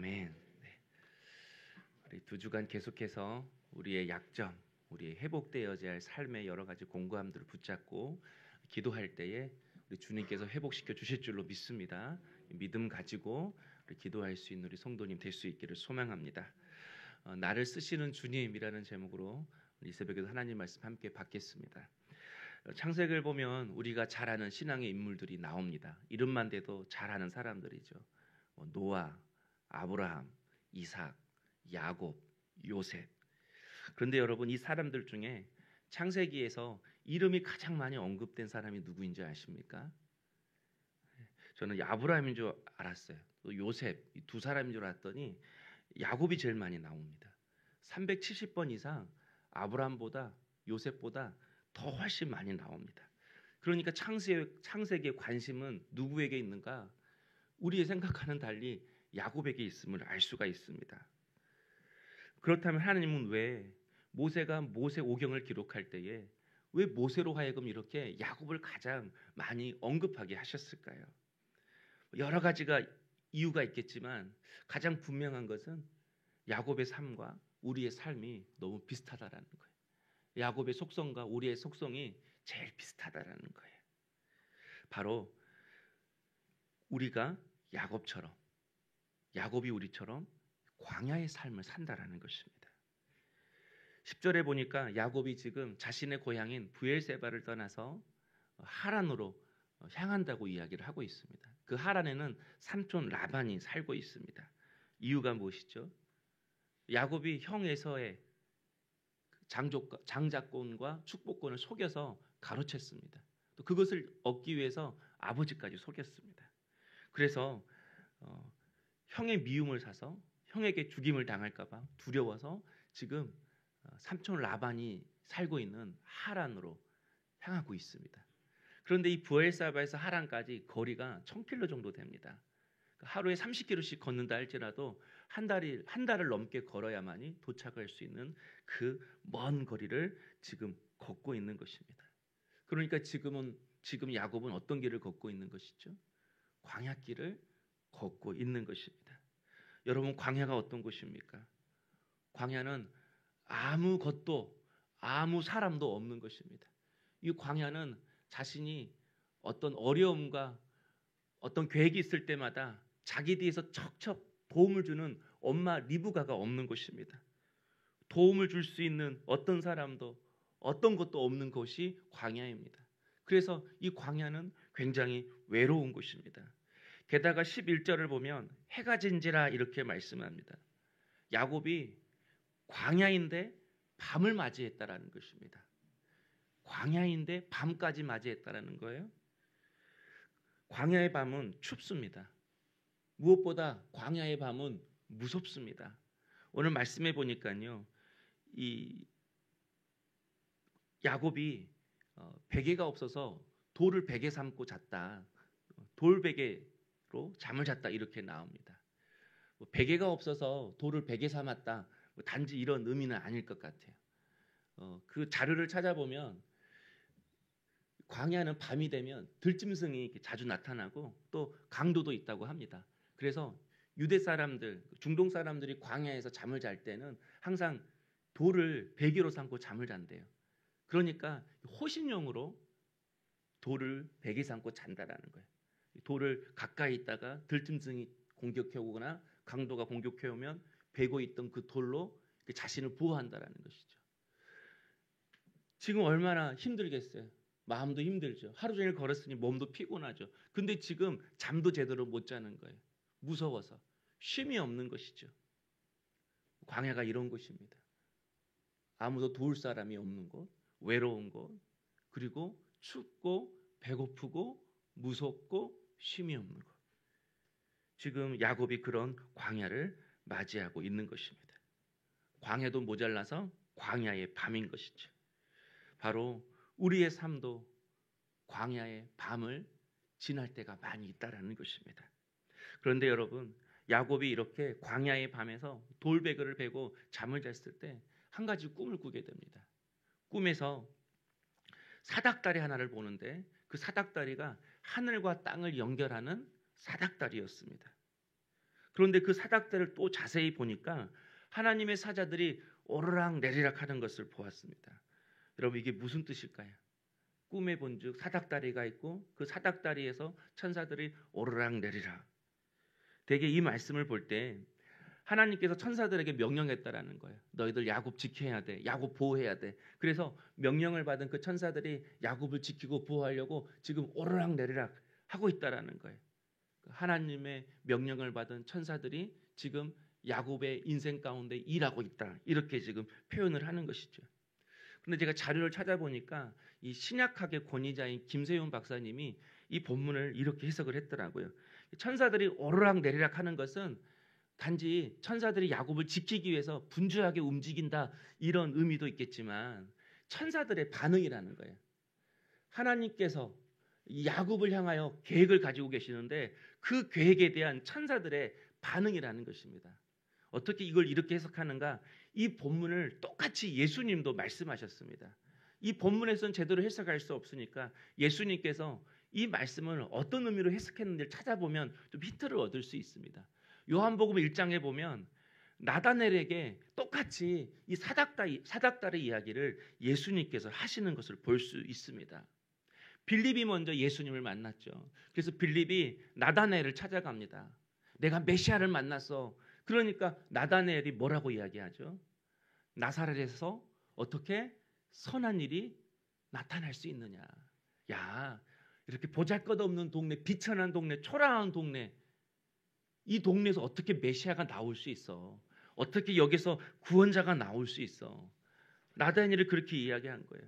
아멘. 네. 우리 2주간 계속해서 우리의 약점, 우리의 회복되어야 할 삶의 여러 가지 공고함들을 붙잡고 기도할 때에 우리 주님께서 회복시켜 주실 줄로 믿습니다. 믿음 가지고 우리 기도할 수 있는 우리 성도님 될 수 있기를 소망합니다. 나를 쓰시는 주님이라는 제목으로 이 새벽에도 하나님 말씀 함께 받겠습니다. 창세기를 보면 우리가 잘 아는 신앙의 인물들이 나옵니다. 이름만 대도 잘 아는 사람들이죠. 노아, 아브라함, 이삭, 야곱, 요셉. 그런데 여러분, 이 사람들 중에 창세기에서 이름이 가장 많이 언급된 사람이 누구인지 아십니까? 저는 아브라함인 줄 알았어요. 또 요셉, 이 두 사람인 줄 알았더니 야곱이 제일 많이 나옵니다. 370번 이상 아브라함보다 요셉보다 더 훨씬 많이 나옵니다. 그러니까 창세기의 관심은 누구에게 있는가? 우리의 생각과는 달리 야곱에게 있음을 알 수가 있습니다. 그렇다면 하나님은 왜 모세가 모세 오경을 기록할 때에 왜 모세로 하여금 이렇게 야곱을 가장 많이 언급하게 하셨을까요? 여러 가지가 이유가 있겠지만 가장 분명한 것은 야곱의 삶과 우리의 삶이 너무 비슷하다라는 거예요. 야곱의 속성과 우리의 속성이 제일 비슷하다라는 거예요. 바로 우리가 야곱이 우리처럼 광야의 삶을 산다라는 것입니다. 10절에 보니까 야곱이 지금 자신의 고향인 브엘세바를 떠나서 하란으로 향한다고 이야기를 하고 있습니다. 그 하란에는 삼촌 라반이 살고 있습니다. 이유가 무엇이죠? 야곱이 형 에서의 장자권과 축복권을 속여서 가로챘습니다. 또 그것을 얻기 위해서 아버지까지 속였습니다. 그래서 형의 미움을 사서 형에게 죽임을 당할까 봐 두려워서 지금 삼촌 라반이 살고 있는 하란으로 향하고 있습니다. 그런데 이 브엘사바에서 하란까지 거리가 1000km 정도 됩니다. 하루에 30km씩 걷는다 할지라도 한 달을 넘게 걸어야만이 도착할 수 있는 그 먼 거리를 지금 걷고 있는 것입니다. 그러니까 지금 야곱은 어떤 길을 걷고 있는 것이죠? 광야길을 걷고 있는 것입니다. 여러분, 광야가 어떤 곳입니까? 광야는 아무것도 아무 사람도 없는 것입니다. 이 광야는 자신이 어떤 어려움과 어떤 계획이 있을 때마다 자기 뒤에서 척척 도움을 주는 엄마 리브가가 없는 곳입니다. 도움을 줄 수 있는 어떤 사람도 어떤 것도 없는 곳이 광야입니다. 그래서 이 광야는 굉장히 외로운 곳입니다. 게다가 11절을 보면 해가 진지라 이렇게 말씀합니다. 야곱이 광야인데 밤을 맞이했다라는 것입니다. 광야인데 밤까지 맞이했다라는 거예요. 광야의 밤은 춥습니다. 무엇보다 광야의 밤은 무섭습니다. 오늘 말씀해 보니까요, 이 야곱이 베개가 없어서 돌을 베개 삼고 잤다. 돌베개로 잠을 잤다 이렇게 나옵니다. 베개가 없어서 돌을 베개 삼았다. 단지 이런 의미는 아닐 것 같아요. 그 자료를 찾아보면 광야는 밤이 되면 들짐승이 자주 나타나고 또 강도도 있다고 합니다. 그래서 유대 사람들, 중동 사람들이 광야에서 잠을 잘 때는 항상 돌을 베개로 삼고 잠을 잔대요. 그러니까 호신용으로 돌을 베개 삼고 잔다라는 거예요. 돌을 가까이 있다가 들짐승이 공격해 오거나 강도가 공격해 오면 베고 있던 그 돌로 자신을 보호한다라는 것이죠. 지금 얼마나 힘들겠어요. 마음도 힘들죠. 하루 종일 걸었으니 몸도 피곤하죠. 근데 지금 잠도 제대로 못 자는 거예요. 무서워서. 쉼이 없는 것이죠. 광야가 이런 곳입니다. 아무도 도울 사람이 없는 곳, 외로운 곳, 그리고 춥고 배고프고 무섭고 쉼이 없는 곳. 지금 야곱이 그런 광야를 맞이하고 있는 것입니다. 광야도 모자라서 광야의 밤인 것이죠. 바로 우리의 삶도 광야의 밤을 지날 때가 많이 있다라는 것입니다. 그런데 여러분, 야곱이 이렇게 광야의 밤에서 돌베개를 베고 잠을 잤을 때 한 가지 꿈을 꾸게 됩니다. 꿈에서 사닥다리 하나를 보는데 그 사닥다리가 하늘과 땅을 연결하는 사닥다리였습니다. 그런데 그 사닥다리를 또 자세히 보니까 하나님의 사자들이 오르락 내리락 하는 것을 보았습니다. 여러분 이게 무슨 뜻일까요? 꿈에 본즉 사닥다리가 있고 그 사닥다리에서 천사들이 오르락 내리락. 대개 이 말씀을 볼 때 하나님께서 천사들에게 명령했다라는 거예요. 너희들 야곱 지켜야 돼. 야곱 보호해야 돼. 그래서 명령을 받은 그 천사들이 야곱을 지키고 보호하려고 지금 오르락 내리락 하고 있다라는 거예요. 하나님의 명령을 받은 천사들이 지금 야곱의 인생 가운데 일하고 있다. 이렇게 지금 표현을 하는 것이죠. 그런데 제가 자료를 찾아보니까 이 신약학의 권위자인 김세윤 박사님이 이 본문을 이렇게 해석을 했더라고요. 천사들이 오르락 내리락 하는 것은 단지 천사들이 야곱을 지키기 위해서 분주하게 움직인다 이런 의미도 있겠지만 천사들의 반응이라는 거예요. 하나님께서 야곱을 향하여 계획을 가지고 계시는데 그 계획에 대한 천사들의 반응이라는 것입니다. 어떻게 이걸 이렇게 해석하는가? 이 본문을 똑같이 예수님도 말씀하셨습니다. 이 본문에서는 제대로 해석할 수 없으니까 예수님께서 이 말씀을 어떤 의미로 해석했는지를 찾아보면 좀 힌트를 얻을 수 있습니다. 요한복음 1장에 보면 나다넬에게 똑같이 이 사닥다리 이야기를 예수님께서 하시는 것을 볼 수 있습니다. 빌립이 먼저 예수님을 만났죠. 그래서 빌립이 나다넬을 찾아갑니다. 내가 메시아를 만났어. 그러니까 나다넬이 뭐라고 이야기하죠? 나사렛에서 어떻게 선한 일이 나타날 수 있느냐. 야, 이렇게 보잘것없는 동네, 비천한 동네, 초라한 동네, 이 동네에서 어떻게 메시아가 나올 수 있어? 어떻게 여기서 구원자가 나올 수 있어? 나다넬이 그렇게 이야기한 거예요.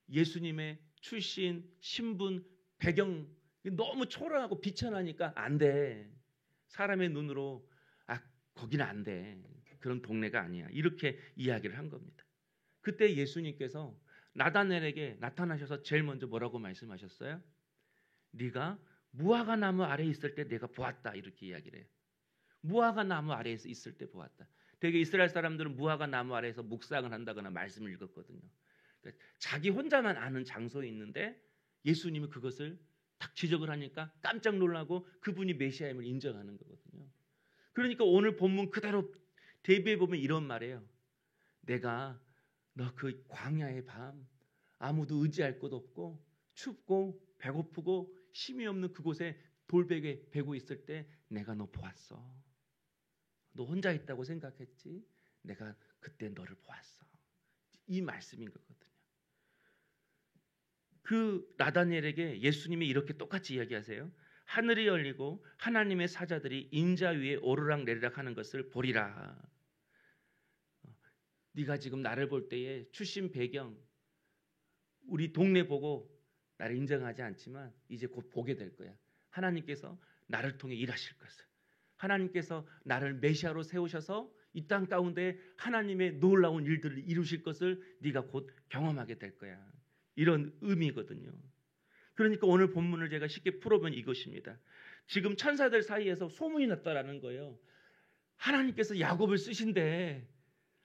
예수님의 출신, 신분, 배경 너무 초라하고 비천하니까 안 돼. 사람의 눈으로 거기는 안 돼. 그런 동네가 아니야. 이렇게 이야기를 한 겁니다. 그때 예수님께서 나다넬에게 나타나셔서 제일 먼저 뭐라고 말씀하셨어요? 네가 무화과 나무 아래에 있을 때 내가 보았다. 이렇게 이야기를 해요. 무화과 나무 아래에서 있을 때 보았다. 되게 이스라엘 사람들은 무화과 나무 아래에서 묵상을 한다거나 말씀을 읽었거든요. 그러니까 자기 혼자만 아는 장소에 있는데 예수님이 그것을 딱 지적을 하니까 깜짝 놀라고 그분이 메시아임을 인정하는 거거든요. 그러니까 오늘 본문 그대로 대비해 보면 이런 말이에요. 내가 너 그 광야의 밤 아무도 의지할 곳 없고 춥고 배고프고 힘이 없는 그곳에 돌베개 베고 있을 때 내가 너 보았어. 너 혼자 있다고 생각했지? 내가 그때 너를 보았어. 이 말씀인 거거든요. 그 나다니엘에게 예수님이 이렇게 똑같이 이야기하세요. 하늘이 열리고 하나님의 사자들이 인자 위에 오르락 내리락 하는 것을 보리라. 네가 지금 나를 볼 때에 출신 배경 우리 동네 보고 나를 인정하지 않지만 이제 곧 보게 될 거야. 하나님께서 나를 통해 일하실 것을. 하나님께서 나를 메시아로 세우셔서 이 땅 가운데 하나님의 놀라운 일들을 이루실 것을 네가 곧 경험하게 될 거야. 이런 의미거든요. 그러니까 오늘 본문을 제가 쉽게 풀어보면 이것입니다. 지금 천사들 사이에서 소문이 났다라는 거예요. 하나님께서 야곱을 쓰신대.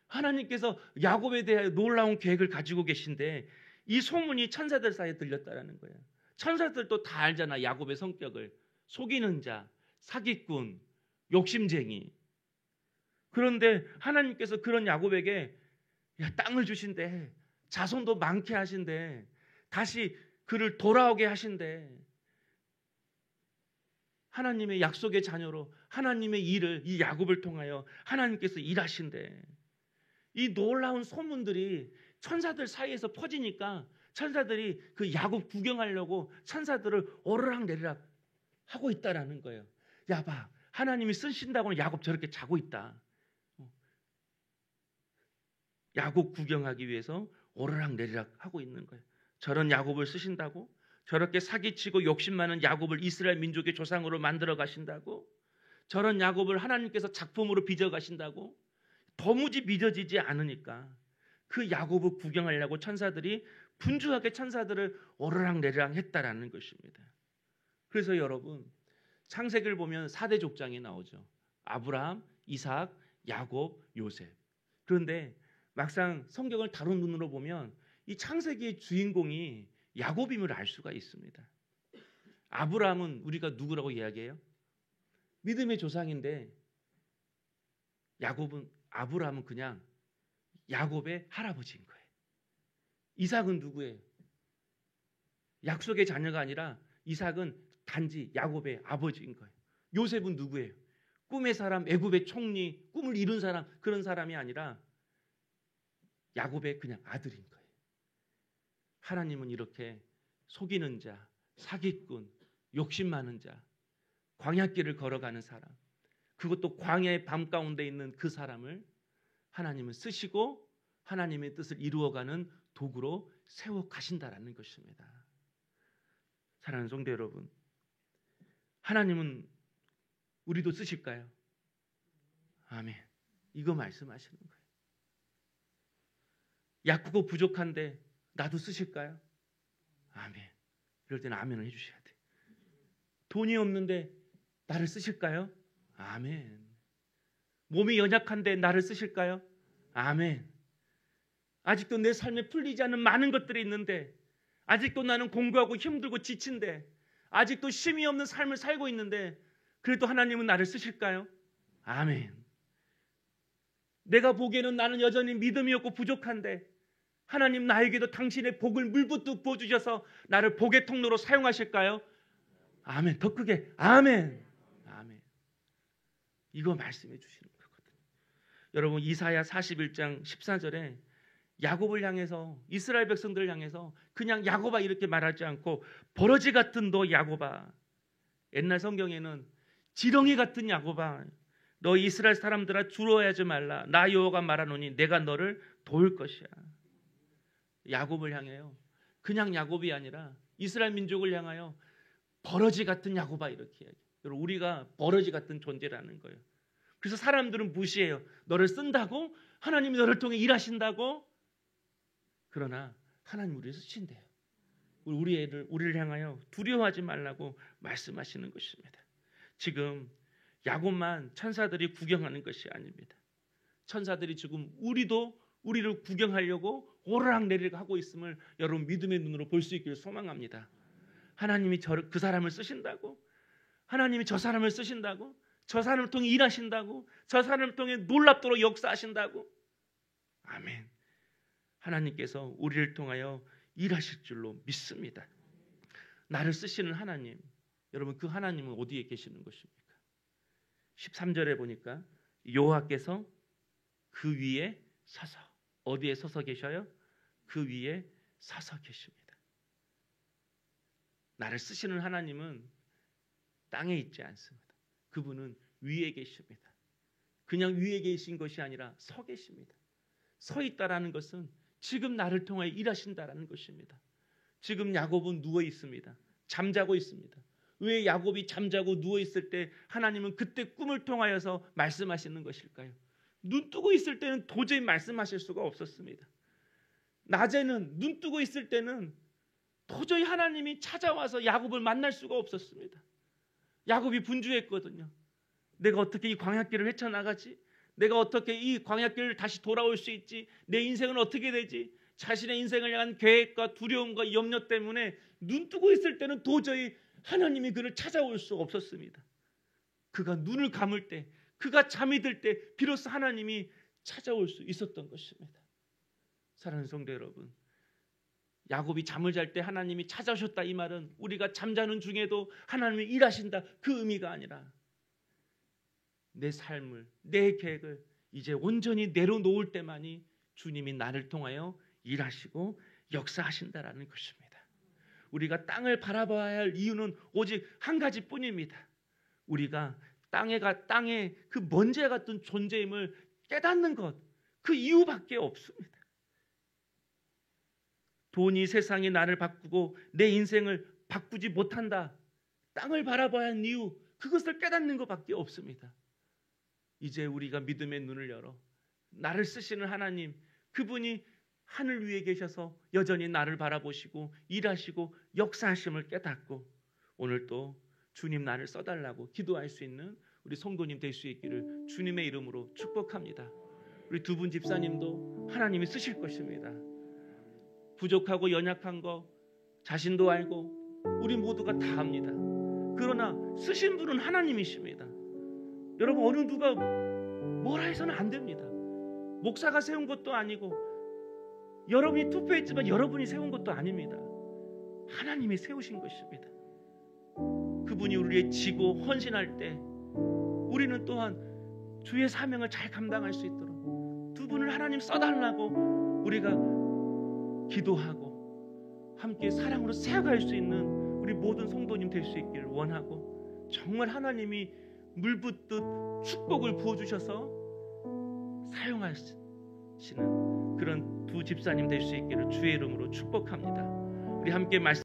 하나님께서 야곱에 대해 놀라운 계획을 가지고 계신데 이 소문이 천사들 사이에 들렸다라는 거예요. 천사들도 다 알잖아. 야곱의 성격을. 속이는 자, 사기꾼, 욕심쟁이. 그런데 하나님께서 그런 야곱에게 땅을 주신대. 자손도 많게 하신대. 다시 그를 돌아오게 하신대. 하나님의 약속의 자녀로 하나님의 일을 이 야곱을 통하여 하나님께서 일하신대. 이 놀라운 소문들이 천사들 사이에서 퍼지니까 천사들이 그 야곱 구경하려고 천사들을 오르락 내리락 하고 있다라는 거예요. 야 봐, 하나님이 쓰신다고는 야곱 저렇게 자고 있다. 야곱 구경하기 위해서 오르락 내리락 하고 있는 거예요. 저런 야곱을 쓰신다고? 저렇게 사기치고 욕심 많은 야곱을 이스라엘 민족의 조상으로 만들어 가신다고? 저런 야곱을 하나님께서 작품으로 빚어 가신다고? 도무지 믿어지지 않으니까 그 야곱을 구경하려고 천사들이 분주하게 천사들을 오르락 내리락 했다라는 것입니다. 그래서 여러분 창세기를 보면 4대 족장이 나오죠. 아브라함, 이삭, 야곱, 요셉. 그런데 막상 성경을 다른 눈으로 보면 이 창세기의 주인공이 야곱임을 알 수가 있습니다. 아브라함은 우리가 누구라고 이야기해요? 믿음의 조상인데 아브라함은 그냥 야곱의 할아버지인 거예요. 이삭은 누구예요? 약속의 자녀가 아니라 이삭은 단지 야곱의 아버지인 거예요. 요셉은 누구예요? 꿈의 사람, 애굽의 총리, 꿈을 이룬 사람, 그런 사람이 아니라 야곱의 그냥 아들인 거예요. 하나님은 이렇게 속이는 자, 사기꾼, 욕심 많은 자, 광야길을 걸어가는 사람, 그것도 광야의 밤 가운데 있는 그 사람을 하나님은 쓰시고 하나님의 뜻을 이루어가는 도구로 세워 가신다라는 것입니다. 사랑하는 성도 여러분, 하나님은 우리도 쓰실까요? 아멘. 이거 말씀하시는 거예요. 약국은 부족한데 나도 쓰실까요? 아멘. 이럴 때는 아멘을 해주셔야 돼요. 돈이 없는데 나를 쓰실까요? 아멘. 몸이 연약한데 나를 쓰실까요? 아멘. 아직도 내 삶에 풀리지 않는 많은 것들이 있는데, 아직도 나는 공부하고 힘들고 지친데, 아직도 쉼이 없는 삶을 살고 있는데, 그래도 하나님은 나를 쓰실까요? 아멘. 내가 보기에는 나는 여전히 믿음이 없고 부족한데 하나님 나에게도 당신의 복을 물붓듯 부어주셔서 나를 복의 통로로 사용하실까요? 아멘. 더 크게 아멘. 아멘. 이거 말씀해 주시는 거거든요. 여러분, 이사야 41장 14절에 야곱을 향해서, 이스라엘 백성들을 향해서 그냥 야곱아 이렇게 말하지 않고 버러지 같은 너 야곱아, 옛날 성경에는 지렁이 같은 야곱아, 너 이스라엘 사람들아 두려워하지 말라. 나 여호와가 말하노니 내가 너를 도울 것이야. 야곱을 향해요. 그냥 야곱이 아니라 이스라엘 민족을 향하여 버러지 같은 야곱아 이렇게 해야죠. 여러분, 우리가 버러지 같은 존재라는 거예요. 그래서 사람들은 무시해요. 너를 쓴다고? 하나님이 너를 통해 일하신다고? 그러나 하나님 우리를 쓰신대요. 우리를 향하여 두려워하지 말라고 말씀하시는 것입니다. 지금 야곱만 천사들이 구경하는 것이 아닙니다. 천사들이 지금 우리를 구경하려고 오르락내리락 하고 있음을 여러분 믿음의 눈으로 볼 수 있기를 소망합니다. 하나님이 그 사람을 쓰신다고? 하나님이 저 사람을 쓰신다고? 저 사람을 통해 일하신다고? 저 사람을 통해 놀랍도록 역사하신다고? 아멘. 하나님께서 우리를 통하여 일하실 줄로 믿습니다. 나를 쓰시는 하나님, 여러분 그 하나님은 어디에 계시는 것입니까? 13절에 보니까 여호와께서 그 위에 서서, 어디에 서서 계셔요? 그 위에 서서 계십니다. 나를 쓰시는 하나님은 땅에 있지 않습니다. 그분은 위에 계십니다. 그냥 위에 계신 것이 아니라 서 계십니다. 서 있다라는 것은 지금 나를 통하여 일하신다라는 것입니다. 지금 야곱은 누워 있습니다. 잠자고 있습니다. 왜 야곱이 잠자고 누워 있을 때 하나님은 그때 꿈을 통하여서 말씀하시는 것일까요? 눈 뜨고 있을 때는 도저히 말씀하실 수가 없었습니다. 낮에는, 눈 뜨고 있을 때는 도저히 하나님이 찾아와서 야곱을 만날 수가 없었습니다. 야곱이 분주했거든요. 내가 어떻게 이 광야길을 헤쳐나가지? 내가 어떻게 이 광야길을 다시 돌아올 수 있지? 내 인생은 어떻게 되지? 자신의 인생을 향한 계획과 두려움과 염려 때문에 눈 뜨고 있을 때는 도저히 하나님이 그를 찾아올 수 없었습니다. 그가 눈을 감을 때, 그가 잠이 들 때 비로소 하나님이 찾아올 수 있었던 것입니다. 사랑하는 성도 여러분, 야곱이 잠을 잘 때 하나님이 찾아오셨다 이 말은 우리가 잠자는 중에도 하나님이 일하신다 그 의미가 아니라 내 삶을, 내 계획을 이제 온전히 내려놓을 때만이 주님이 나를 통하여 일하시고 역사하신다라는 것입니다. 우리가 땅을 바라봐야 할 이유는 오직 한 가지뿐입니다. 우리가 땅의 그 먼지 같은 존재임을 깨닫는 것, 그 이유밖에 없습니다. 돈이 세상이 나를 바꾸고 내 인생을 바꾸지 못한다. 땅을 바라봐야 하는 이유, 그것을 깨닫는 것밖에 없습니다. 이제 우리가 믿음의 눈을 열어 나를 쓰시는 하나님, 그분이 하늘 위에 계셔서 여전히 나를 바라보시고 일하시고 역사하심을 깨닫고 오늘 또 주님 나를 써달라고 기도할 수 있는 우리 성도님 될 수 있기를 주님의 이름으로 축복합니다. 우리 두 분 집사님도 하나님이 쓰실 것입니다. 부족하고 연약한 거 자신도 알고 우리 모두가 다 압니다. 그러나 쓰신 분은 하나님이십니다. 여러분, 어느 누가 뭐라 해서는 안 됩니다. 목사가 세운 것도 아니고 여러분이 투표했지만 여러분이 세운 것도 아닙니다. 하나님이 세우신 것입니다. 그분이 우리의 지고 헌신할 때 우리는 또한 주의 사명을 잘 감당할 수 있도록 두 분을 하나님 써달라고 우리가 기도하고 함께 사랑으로 세워갈 수 있는 우리 모든 성도님 될 수 있기를 원하고, 정말 하나님이 물붓듯 축복을 부어주셔서 사용하시는 그런 두 집사님 될 수 있기를 주의 이름으로 축복합니다. 우리 함께 말씀